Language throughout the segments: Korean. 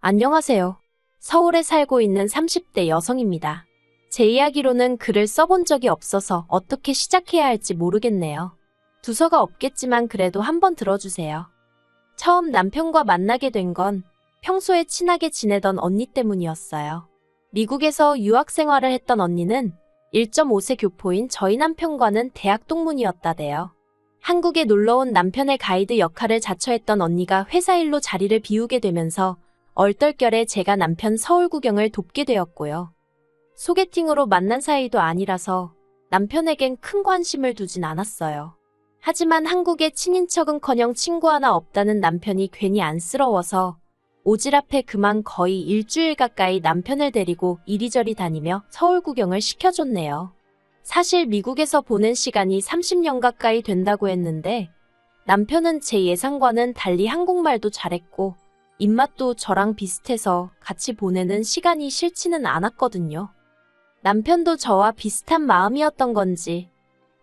안녕하세요. 서울에 살고 있는 30대 여성입니다. 제 이야기로는 글을 써본 적이 없어서 어떻게 시작해야 할지 모르겠네요. 두서가 없겠지만 그래도 한번 들어주세요. 처음 남편과 만나게 된 건 평소에 친하게 지내던 언니 때문이었어요. 미국에서 유학 생활을 했던 언니는 1.5세 교포인 저희 남편과는 대학 동문이었다대요. 한국에 놀러온 남편의 가이드 역할을 자처했던 언니가 회사 일로 자리를 비우게 되면서 얼떨결에 제가 남편 서울 구경을 돕게 되었고요. 소개팅으로 만난 사이도 아니라서 남편에겐 큰 관심을 두진 않았어요. 하지만 한국에 친인척은커녕 친구 하나 없다는 남편이 괜히 안쓰러워서 오지랖에 그만 거의 일주일 가까이 남편을 데리고 이리저리 다니며 서울 구경을 시켜줬네요. 사실 미국에서 보낸 시간이 30년 가까이 된다고 했는데 남편은 제 예상과는 달리 한국말도 잘했고 입맛도 저랑 비슷해서 같이 보내는 시간이 싫지는 않았거든요. 남편도 저와 비슷한 마음이었던 건지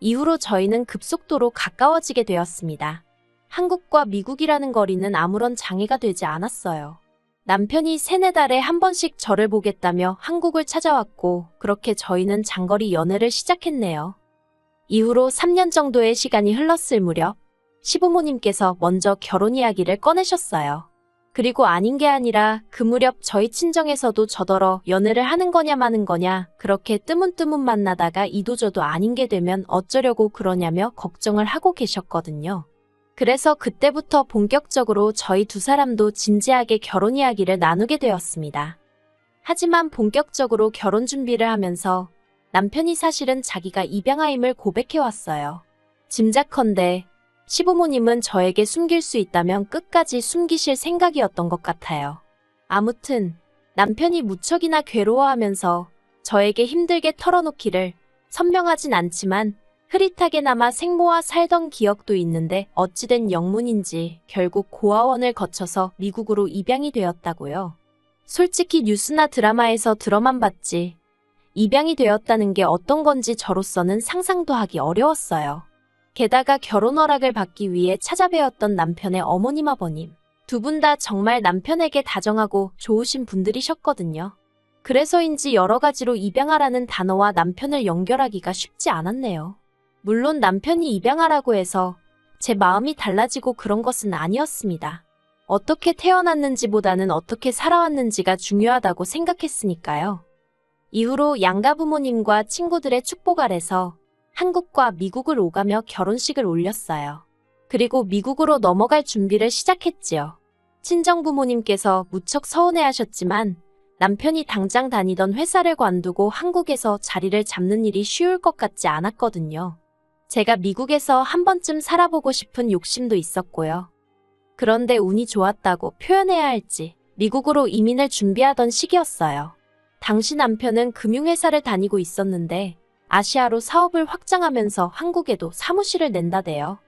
이후로 저희는 급속도로 가까워지게 되었습니다. 한국과 미국이라는 거리는 아무런 장애가 되지 않았어요. 남편이 3-4달에 한 번씩 저를 보겠다며 한국을 찾아왔고 그렇게 저희는 장거리 연애를 시작했네요. 이후로 3년 정도의 시간이 흘렀을 무렵 시부모님께서 먼저 결혼 이야기를 꺼내셨어요. 그리고 아닌 게 아니라 그 무렵 저희 친정에서도 저더러 연애를 하는 거냐 마는 거냐 그렇게 뜨문뜨문 만나다가 이도저도 아닌 게 되면 어쩌려고 그러냐며 걱정을 하고 계셨거든요. 그래서 그때부터 본격적으로 저희 두 사람도 진지하게 결혼 이야기를 나누게 되었습니다. 하지만 본격적으로 결혼 준비를 하면서 남편이 사실은 자기가 입양아임을 고백해왔어요. 짐작컨대 시부모님은 저에게 숨길 수 있다면 끝까지 숨기실 생각이었던 것 같아요. 아무튼 남편이 무척이나 괴로워하면서 저에게 힘들게 털어놓기를 선명하진 않지만 흐릿하게나마 생모와 살던 기억도 있는데 어찌된 영문인지 결국 고아원을 거쳐서 미국으로 입양이 되었다고요. 솔직히 뉴스나 드라마에서 들어만 봤지 입양이 되었다는 게 어떤 건지 저로서는 상상도 하기 어려웠어요. 게다가 결혼 허락을 받기 위해 찾아뵈었던 남편의 어머님 아버님 두 분 다 정말 남편에게 다정하고 좋으신 분들이셨거든요. 그래서인지 여러 가지로 입양하라는 단어와 남편을 연결하기가 쉽지 않았네요. 물론 남편이 입양하라고 해서 제 마음이 달라지고 그런 것은 아니었습니다. 어떻게 태어났는지보다는 어떻게 살아왔는지가 중요하다고 생각했으니까요. 이후로 양가 부모님과 친구들의 축복 아래서 한국과 미국을 오가며 결혼식을 올렸어요. 그리고 미국으로 넘어갈 준비를 시작했지요. 친정 부모님께서 무척 서운해하셨지만 남편이 당장 다니던 회사를 관두고 한국에서 자리를 잡는 일이 쉬울 것 같지 않았거든요. 제가 미국에서 한 번쯤 살아보고 싶은 욕심도 있었고요. 그런데 운이 좋았다고 표현해야 할지 미국으로 이민을 준비하던 시기였어요. 당시 남편은 금융회사를 다니고 있었는데 아시아로 사업을 확장하면서 한국에도 사무실을 낸다대요.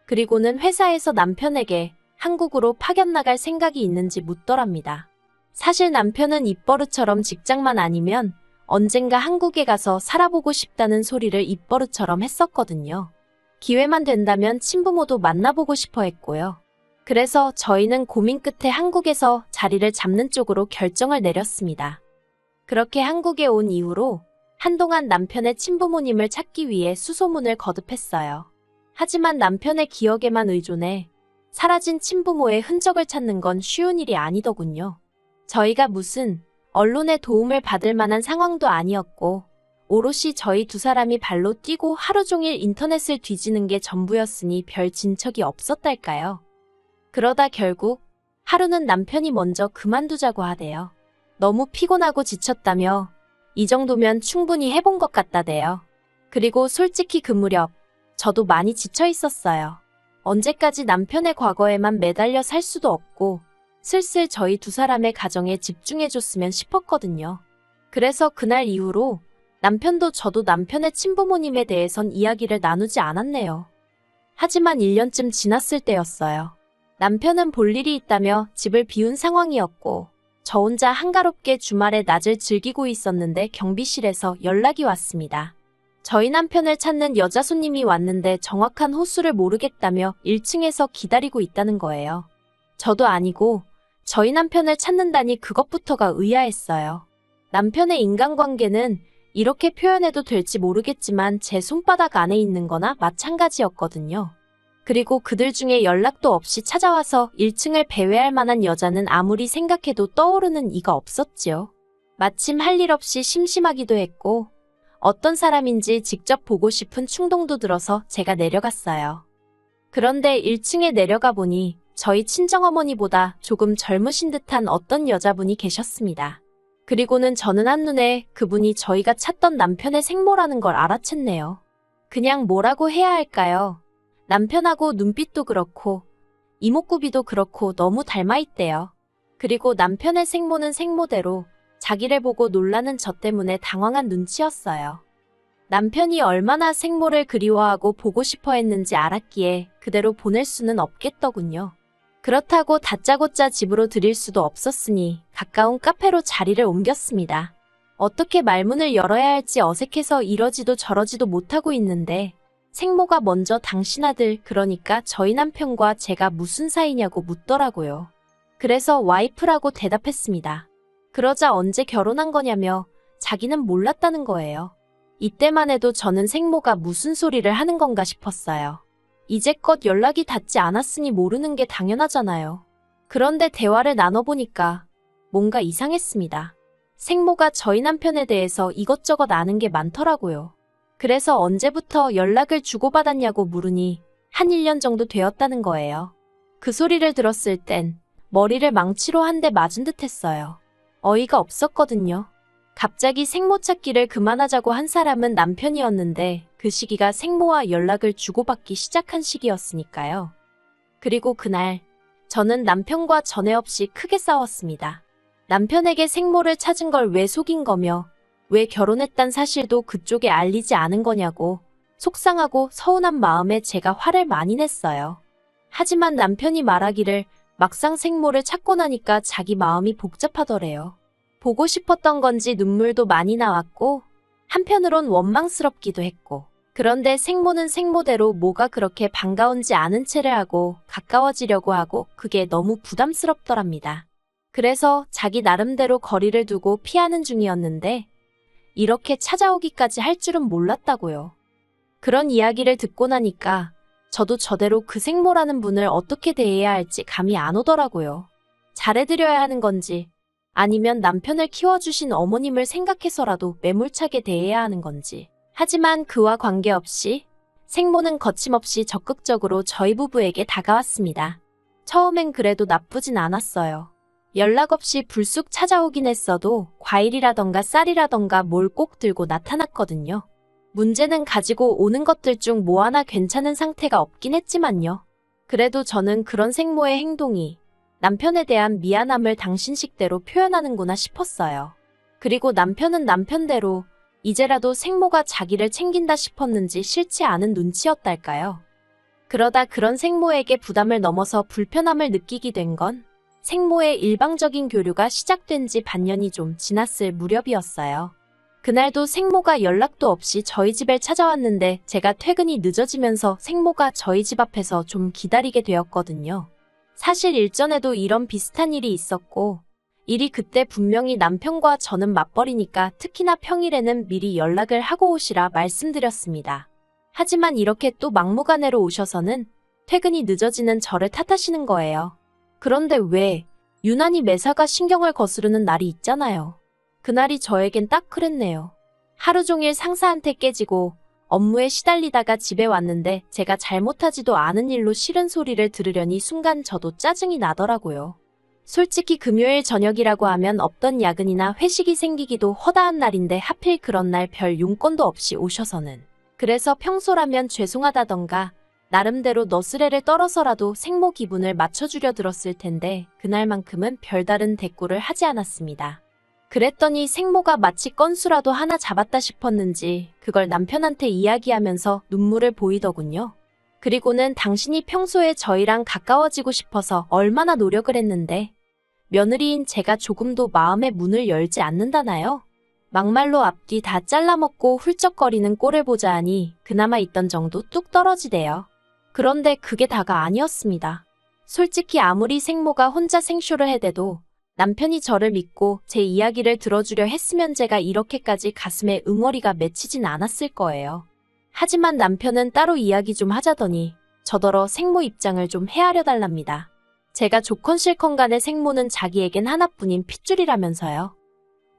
그리고는 회사에서 남편에게 한국으로 파견 나갈 생각이 있는지 묻더랍니다. 사실 남편은 입버릇처럼 직장만 아니면 언젠가 한국에 가서 살아보고 싶다는 소리를 입버릇처럼 했었거든요. 기회만 된다면 친부모도 만나보고 싶어 했고요. 그래서 저희는 고민 끝에 한국에서 자리를 잡는 쪽으로 결정을 내렸습니다. 그렇게 한국에 온 이후로 한동안 남편의 친부모님을 찾기 위해 수소문을 거듭했어요. 하지만 남편의 기억에만 의존해 사라진 친부모의 흔적을 찾는 건 쉬운 일이 아니더군요. 저희가 무슨 언론의 도움을 받을 만한 상황도 아니었고 오롯이 저희 두 사람이 발로 뛰고 하루 종일 인터넷을 뒤지는 게 전부였으니 별 진척이 없었달까요. 그러다 결국 하루는 남편이 먼저 그만두자고 하대요. 너무 피곤하고 지쳤다며 이 정도면 충분히 해본 것 같다대요. 그리고 솔직히 그 무렵 저도 많이 지쳐 있었어요. 언제까지 남편의 과거에만 매달려 살 수도 없고 슬슬 저희 두 사람의 가정에 집중해줬으면 싶었거든요. 그래서 그날 이후로 남편도 저도 남편의 친부모님에 대해선 이야기를 나누지 않았네요. 하지만 1년쯤 지났을 때였어요. 남편은 볼 일이 있다며 집을 비운 상황이었고 저 혼자 한가롭게 주말에 낮을 즐기고 있었는데 경비실에서 연락이 왔습니다. 저희 남편을 찾는 여자 손님이 왔는데 정확한 호수를 모르겠다며 1층에서 기다리고 있다는 거예요. 저도 아니고 저희 남편을 찾는다니 그것부터가 의아했어요. 남편의 인간관계는 이렇게 표현해도 될지 모르겠지만 제 손바닥 안에 있는 거나 마찬가지였거든요. 그리고 그들 중에 연락도 없이 찾아와서 1층을 배회할 만한 여자는 아무리 생각해도 떠오르는 이가 없었지요. 마침 할 일 없이 심심하기도 했고 어떤 사람인지 직접 보고 싶은 충동도 들어서 제가 내려갔어요. 그런데 1층에 내려가 보니 저희 친정어머니보다 조금 젊으신 듯한 어떤 여자분이 계셨습니다. 그리고는 저는 한눈에 그분이 저희가 찾던 남편의 생모라는 걸 알아챘네요. 그냥 뭐라고 해야 할까요? 남편하고 눈빛도 그렇고 이목구비도 그렇고 너무 닮아있대요. 그리고 남편의 생모는 생모대로 자기를 보고 놀라는 저 때문에 당황한 눈치였어요. 남편이 얼마나 생모를 그리워하고 보고 싶어 했는지 알았기에 그대로 보낼 수는 없겠더군요. 그렇다고 다짜고짜 집으로 들일 수도 없었으니 가까운 카페로 자리를 옮겼습니다. 어떻게 말문을 열어야 할지 어색해서 이러지도 저러지도 못하고 있는데 생모가 먼저 당신 아들, 그러니까 저희 남편과 제가 무슨 사이냐고 묻더라고요. 그래서 와이프라고 대답했습니다. 그러자 언제 결혼한 거냐며 자기는 몰랐다는 거예요. 이때만 해도 저는 생모가 무슨 소리를 하는 건가 싶었어요. 이제껏 연락이 닿지 않았으니 모르는 게 당연하잖아요. 그런데 대화를 나눠보니까 뭔가 이상했습니다. 생모가 저희 남편에 대해서 이것저것 아는 게 많더라고요. 그래서 언제부터 연락을 주고받았냐고 물으니 한 1년 정도 되었다는 거예요. 그 소리를 들었을 땐 머리를 망치로 한 대 맞은 듯 했어요. 어이가 없었거든요. 갑자기 생모 찾기를 그만하자고 한 사람은 남편이었는데 그 시기가 생모와 연락을 주고받기 시작한 시기였으니까요. 그리고 그날 저는 남편과 전에 없이 크게 싸웠습니다. 남편에게 생모를 찾은 걸 왜 속인 거며 왜 결혼했단 사실도 그쪽에 알리지 않은 거냐고 속상하고 서운한 마음에 제가 화를 많이 냈어요. 하지만 남편이 말하기를 막상 생모를 찾고 나니까 자기 마음이 복잡하더래요. 보고 싶었던 건지 눈물도 많이 나왔고 한편으론 원망스럽기도 했고 그런데 생모는 생모대로 뭐가 그렇게 반가운지 아는 체를 하고 가까워지려고 하고 그게 너무 부담스럽더랍니다. 그래서 자기 나름대로 거리를 두고 피하는 중이었는데 이렇게 찾아오기까지 할 줄은 몰랐다고요. 그런 이야기를 듣고 나니까 저도 저대로 그 생모라는 분을 어떻게 대해야 할지 감이 안 오더라고요. 잘해드려야 하는 건지 아니면 남편을 키워주신 어머님을 생각해서라도 매몰차게 대해야 하는 건지. 하지만 그와 관계없이 생모는 거침없이 적극적으로 저희 부부에게 다가왔습니다. 처음엔 그래도 나쁘진 않았어요. 연락 없이 불쑥 찾아오긴 했어도 과일이라던가 쌀이라던가 뭘 꼭 들고 나타났거든요. 문제는 가지고 오는 것들 중 뭐 하나 괜찮은 상태가 없긴 했지만요. 그래도 저는 그런 생모의 행동이 남편에 대한 미안함을 당신 식대로 표현하는구나 싶었어요. 그리고 남편은 남편대로 이제라도 생모가 자기를 챙긴다 싶었는지 싫지 않은 눈치였달까요. 그러다 그런 생모에게 부담을 넘어서 불편함을 느끼게 된 건 생모의 일방적인 교류가 시작된 지 반년이 좀 지났을 무렵이었어요. 그날도 생모가 연락도 없이 저희 집에 찾아왔는데 제가 퇴근이 늦어지면서 생모가 저희 집 앞에서 좀 기다리게 되었거든요. 사실 일전에도 이런 비슷한 일이 있었고 일이 그때 분명히 남편과 저는 맞벌이니까 특히나 평일에는 미리 연락을 하고 오시라 말씀드렸습니다. 하지만 이렇게 또 막무가내로 오셔서는 퇴근이 늦어지는 저를 탓하시는 거예요. 그런데 왜 유난히 매사가 신경을 거스르는 날이 있잖아요. 그날이 저에겐 딱 그랬네요. 하루 종일 상사한테 깨지고 업무에 시달리다가 집에 왔는데 제가 잘못하지도 않은 일로 싫은 소리를 들으려니 순간 저도 짜증이 나더라고요. 솔직히 금요일 저녁이라고 하면 없던 야근이나 회식이 생기기도 허다한 날인데 하필 그런 날 별 용건도 없이 오셔서는. 그래서 평소라면 죄송하다던가 나름대로 너스레를 떨어서라도 생모 기분을 맞춰주려 들었을 텐데 그날만큼은 별다른 대꾸를 하지 않았습니다. 그랬더니 생모가 마치 건수라도 하나 잡았다 싶었는지 그걸 남편한테 이야기하면서 눈물을 보이더군요. 그리고는 당신이 평소에 저희랑 가까워지고 싶어서 얼마나 노력을 했는데 며느리인 제가 조금도 마음의 문을 열지 않는다나요? 막말로 앞뒤 다 잘라먹고 훌쩍거리는 꼴을 보자 하니 그나마 있던 정도 뚝 떨어지대요. 그런데 그게 다가 아니었습니다. 솔직히 아무리 생모가 혼자 생쇼를 해대도 남편이 저를 믿고 제 이야기를 들어주려 했으면 제가 이렇게까지 가슴에 응어리가 맺히진 않았을 거예요. 하지만 남편은 따로 이야기 좀 하자더니 저더러 생모 입장을 좀 헤아려 달랍니다. 제가 좋건 싫건 간에 생모는 자기에겐 하나뿐인 핏줄이라면서요.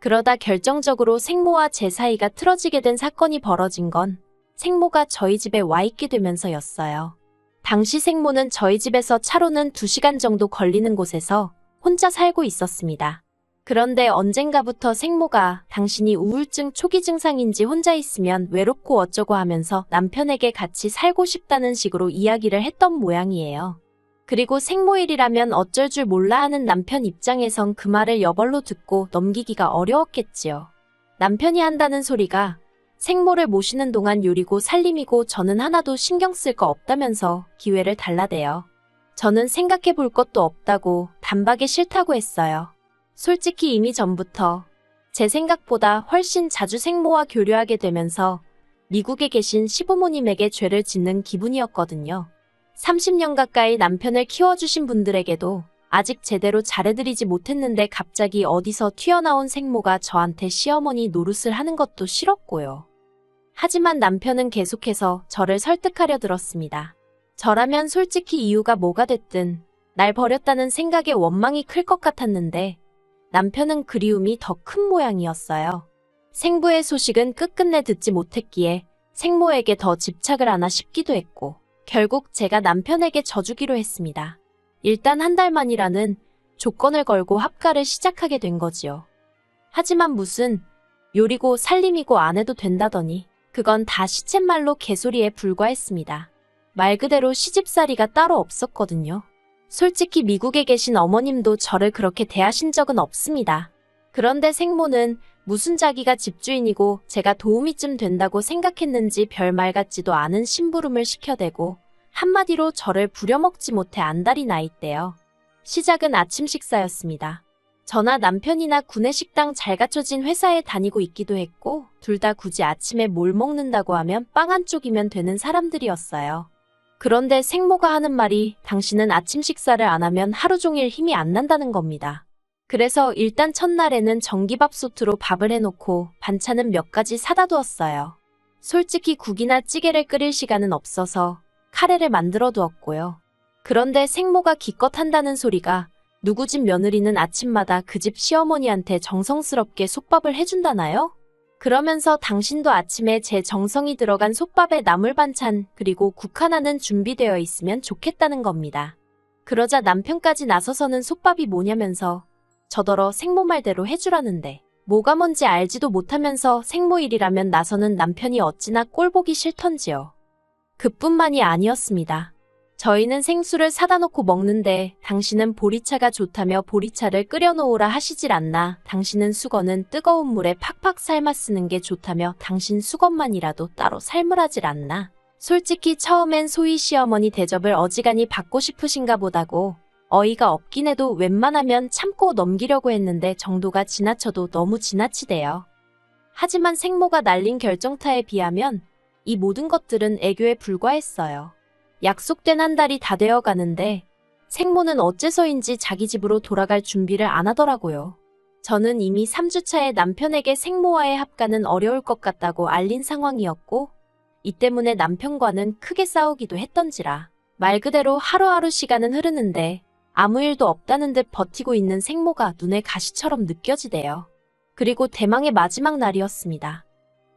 그러다 결정적으로 생모와 제 사이가 틀어지게 된 사건이 벌어진 건 생모가 저희 집에 와 있게 되면서였어요. 당시 생모는 저희 집에서 차로는 2시간 정도 걸리는 곳에서 혼자 살고 있었습니다. 그런데 언젠가부터 생모가 당신이 우울증 초기 증상인지 혼자 있으면 외롭고 어쩌고 하면서 남편에게 같이 살고 싶다는 식으로 이야기를 했던 모양이에요. 그리고 생모일이라면 어쩔 줄 몰라 하는 남편 입장에선 그 말을 여벌로 듣고 넘기기가 어려웠겠지요. 남편이 한다는 소리가 생모를 모시는 동안 요리고 살림이고 저는 하나도 신경 쓸 거 없다면서 기회를 달라대요. 저는 생각해 볼 것도 없다고 단박에 싫다고 했어요. 솔직히 이미 전부터 제 생각보다 훨씬 자주 생모와 교류하게 되면서 미국에 계신 시부모님에게 죄를 짓는 기분이었거든요. 30년 가까이 남편을 키워주신 분들에게도 아직 제대로 잘해드리지 못했는데 갑자기 어디서 튀어나온 생모가 저한테 시어머니 노릇을 하는 것도 싫었고요. 하지만 남편은 계속해서 저를 설득하려 들었습니다. 저라면 솔직히 이유가 뭐가 됐든 날 버렸다는 생각에 원망이 클 것 같았는데 남편은 그리움이 더 큰 모양이었어요. 생부의 소식은 끝끝내 듣지 못했기에 생모에게 더 집착을 하나 싶기도 했고 결국 제가 남편에게 져주기로 했습니다. 일단 한 달만이라는 조건을 걸고 합가를 시작하게 된 거지요. 하지만 무슨 요리고 살림이고 안 해도 된다더니 그건 다 시쳇말로 개소리에 불과했습니다. 말 그대로 시집살이가 따로 없었거든요. 솔직히 미국에 계신 어머님도 저를 그렇게 대하신 적은 없습니다. 그런데 생모는 무슨 자기가 집주인이고 제가 도우미 쯤 된다고 생각했는지 별말 같지도 않은 심부름을 시켜대고 한마디로 저를 부려먹지 못해 안달이 나 있대요. 시작은 아침 식사였습니다. 저나 남편이나 구내식당 잘 갖춰진 회사에 다니고 있기도 했고 둘 다 굳이 아침에 뭘 먹는다고 하면 빵 한 쪽이면 되는 사람들이었어요. 그런데 생모가 하는 말이 당신은 아침 식사를 안 하면 하루 종일 힘이 안 난다는 겁니다. 그래서 일단 첫날에는 전기밥솥으로 밥을 해놓고 반찬은 몇 가지 사다 두었어요. 솔직히 국이나 찌개를 끓일 시간은 없어서 카레를 만들어 두었고요. 그런데 생모가 기껏 한다는 소리가 누구 집 며느리는 아침마다 그 집 시어머니한테 정성스럽게 솥밥을 해준다나요? 그러면서 당신도 아침에 제 정성이 들어간 솥밥에 나물 반찬 그리고 국 하나는 준비되어 있으면 좋겠다는 겁니다. 그러자 남편까지 나서서는 솥밥이 뭐냐면서 저더러 생모 말대로 해주라는데 뭐가 뭔지 알지도 못하면서 생모 일이라면 나서는 남편이 어찌나 꼴보기 싫던지요. 그뿐만이 아니었습니다. 저희는 생수를 사다 놓고 먹는데 당신은 보리차가 좋다며 보리차를 끓여놓으라 하시질 않나. 당신은 수건은 뜨거운 물에 팍팍 삶아 쓰는 게 좋다며 당신 수건만이라도 따로 삶으라질 않나. 솔직히 처음엔 소희 시어머니 대접을 어지간히 받고 싶으신가 보다고 어이가 없긴 해도 웬만하면 참고 넘기려고 했는데 정도가 지나쳐도 너무 지나치대요. 하지만 생모가 날린 결정타에 비하면 이 모든 것들은 애교에 불과했어요. 약속된 한 달이 다 되어 가는데 생모는 어째서인지 자기 집으로 돌아갈 준비를 안 하더라고요. 저는 이미 3주차에 남편에게 생모와의 합가는 어려울 것 같다고 알린 상황이었고 이 때문에 남편과는 크게 싸우기도 했던지라 말 그대로 하루하루 시간은 흐르는데 아무 일도 없다는 듯 버티고 있는 생모가 눈에 가시처럼 느껴지대요. 그리고 대망의 마지막 날이었습니다.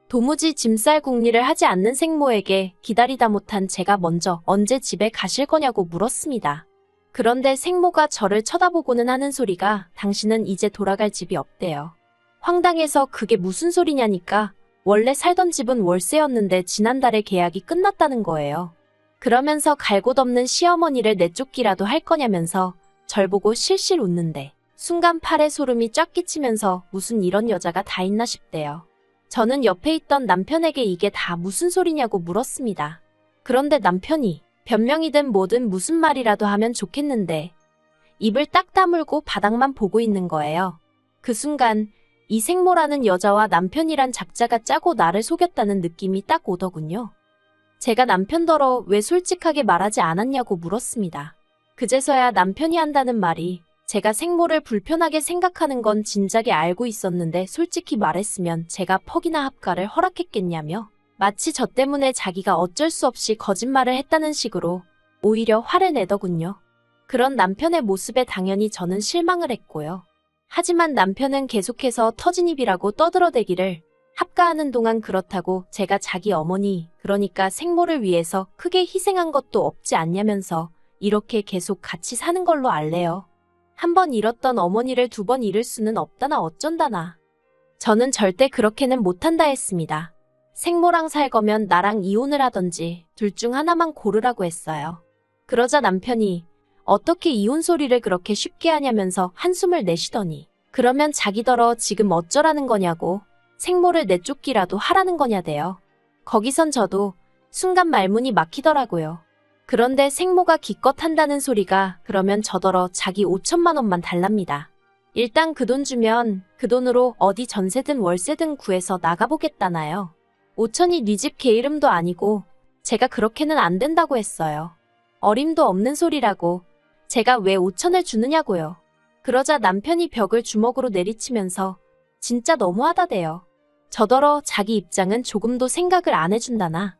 도무지 짐쌀 궁리를 하지 않는 생모에게 기다리다 못한 제가 먼저 언제 집에 가실 거냐고 물었습니다. 그런데 생모가 저를 쳐다보고는 하는 소리가 당신은 이제 돌아갈 집이 없대요. 황당해서 그게 무슨 소리냐니까 원래 살던 집은 월세였는데 지난달에 계약이 끝났다는 거예요. 그러면서 갈곳 없는 시어머니를 내쫓기라도 할 거냐면서 절 보고 실실 웃는데 순간 팔에 소름이 쫙 끼치면서 무슨 이런 여자가 다 있나 싶대요. 저는 옆에 있던 남편에게 이게 다 무슨 소리냐고 물었습니다. 그런데 남편이 변명이든 뭐든 무슨 말이라도 하면 좋겠는데 입을 딱 다물고 바닥만 보고 있는 거예요. 그 순간 이 생모라는 여자와 남편이란 작자가 짜고 나를 속였다는 느낌이 딱 오더군요. 제가 남편더러 왜 솔직하게 말하지 않았냐고 물었습니다. 그제서야 남편이 한다는 말이 제가 생모를 불편하게 생각하는 건 진작에 알고 있었는데 솔직히 말했으면 제가 퍽이나 합가를 허락했겠냐며 마치 저 때문에 자기가 어쩔 수 없이 거짓말을 했다는 식으로 오히려 화를 내더군요. 그런 남편의 모습에 당연히 저는 실망을 했고요. 하지만 남편은 계속해서 터진 입이라고 떠들어대기를 합가하는 동안 그렇다고 제가 자기 어머니, 그러니까 생모를 위해서 크게 희생한 것도 없지 않냐면서 이렇게 계속 같이 사는 걸로 알래요. 한 번 잃었던 어머니를 두 번 잃을 수는 없다나 어쩐다나. 저는 절대 그렇게는 못한다 했습니다. 생모랑 살 거면 나랑 이혼을 하던지 둘 중 하나만 고르라고 했어요. 그러자 남편이 어떻게 이혼 소리를 그렇게 쉽게 하냐면서 한숨을 내쉬더니 그러면 자기더러 지금 어쩌라는 거냐고 생모를 내쫓기라도 하라는 거냐대요. 거기선 저도 순간 말문이 막히더라고요. 그런데 생모가 기껏 한다는 소리가 그러면 저더러 자기 5천만 원만 달랍니다. 일단 그 돈 주면 그 돈으로 어디 전세든 월세든 구해서 나가보겠다나요. 5천이 네 집 개 이름도 아니고 제가 그렇게는 안 된다고 했어요. 어림도 없는 소리라고 제가 왜 5천을 주느냐고요. 그러자 남편이 벽을 주먹으로 내리치면서 진짜 너무하다대요. 저더러 자기 입장은 조금도 생각을 안 해준다나.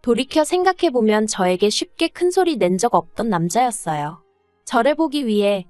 돌이켜 생각해보면 저에게 쉽게 큰 소리 낸 적 없던 남자였어요. 저를 보기 위해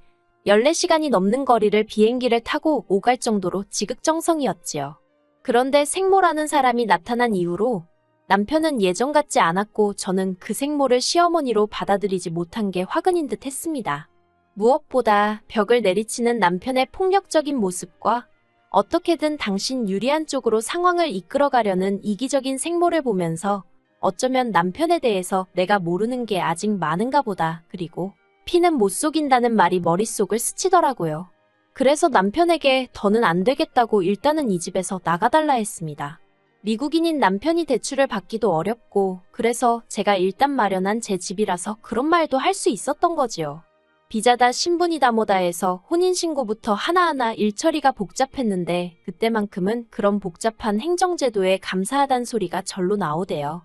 14시간이 넘는 거리를 비행기를 타고 오갈 정도로 지극정성이었지요. 그런데 생모라는 사람이 나타난 이후로 남편은 예전 같지 않았고 저는 그 생모를 시어머니로 받아들이지 못한 게 화근인 듯 했습니다. 무엇보다 벽을 내리치는 남편의 폭력적인 모습과 어떻게든 당신 유리한 쪽으로 상황을 이끌어가려는 이기적인 생모를 보면서 어쩌면 남편에 대해서 내가 모르는 게 아직 많은가 보다. 그리고 피는 못 속인다는 말이 머릿속을 스치더라고요. 그래서 남편에게 더는 안 되겠다고 일단은 이 집에서 나가달라 했습니다. 미국인인 남편이 대출을 받기도 어렵고 그래서 제가 일단 마련한 제 집이라서 그런 말도 할 수 있었던 거지요. 비자다 신분이다 뭐다 해서 혼인신고부터 하나하나 일처리가 복잡했는데 그때만큼은 그런 복잡한 행정제도에 감사하단 소리가 절로 나오대요.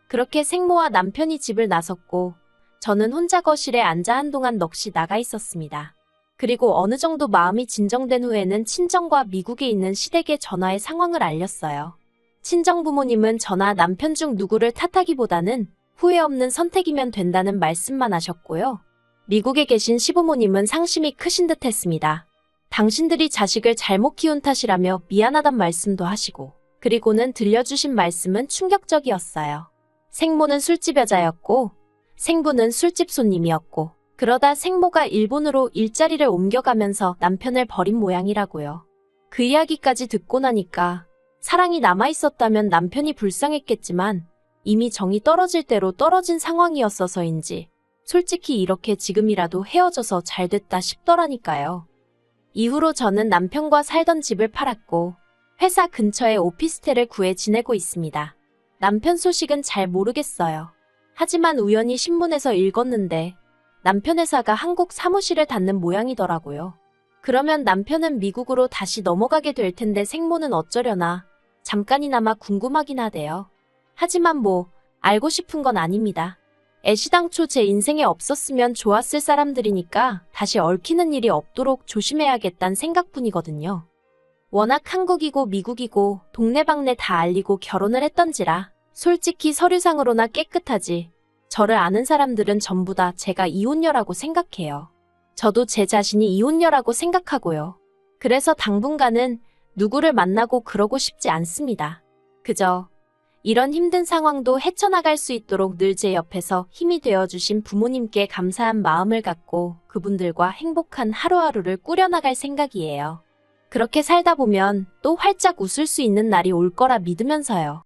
그렇게 생모와 남편이 집을 나섰고 저는 혼자 거실에 앉아 한동안 넋이 나가 있었습니다. 그리고 어느 정도 마음이 진정된 후에는 친정과 미국에 있는 시댁에 전화해 상황을 알렸어요. 친정 부모님은 저나 남편 중 누구를 탓하기보다는 후회 없는 선택이면 된다는 말씀만 하셨고요. 미국에 계신 시부모님은 상심이 크신 듯 했습니다. 당신들이 자식을 잘못 키운 탓이라며 미안하단 말씀도 하시고 그리고는 들려주신 말씀은 충격적이었어요. 생모는 술집 여자였고 생부는 술집 손님이었고 그러다 생모가 일본으로 일자리를 옮겨가면서 남편을 버린 모양이라고요. 그 이야기까지 듣고 나니까 사랑이 남아있었다면 남편이 불쌍했겠지만 이미 정이 떨어질 대로 떨어진 상황이었어서인지 솔직히 이렇게 지금이라도 헤어져서 잘 됐다 싶더라니까요. 이후로 저는 남편과 살던 집을 팔았고 회사 근처에 오피스텔을 구해 지내고 있습니다. 남편 소식은 잘 모르겠어요. 하지만 우연히 신문에서 읽었는데 남편 회사가 한국 사무실을 닫는 모양이더라고요. 그러면 남편은 미국으로 다시 넘어가게 될 텐데 생모는 어쩌려나 잠깐이나마 궁금하긴 하대요. 하지만 뭐 알고 싶은 건 아닙니다. 애시당초 제 인생에 없었으면 좋았을 사람들이니까 다시 얽히는 일이 없도록 조심해야겠다는 생각뿐이거든요. 워낙 한국이고 미국이고 동네방네 다 알리고 결혼을 했던지라 솔직히 서류상으로나 깨끗하지 저를 아는 사람들은 전부 다 제가 이혼녀라고 생각해요. 저도 제 자신이 이혼녀라고 생각하고요. 그래서 당분간은 누구를 만나고 그러고 싶지 않습니다. 그저 이런 힘든 상황도 헤쳐나갈 수 있도록 늘 제 옆에서 힘이 되어주신 부모님께 감사한 마음을 갖고 그분들과 행복한 하루하루를 꾸려나갈 생각이에요. 그렇게 살다 보면 또 활짝 웃을 수 있는 날이 올 거라 믿으면서요.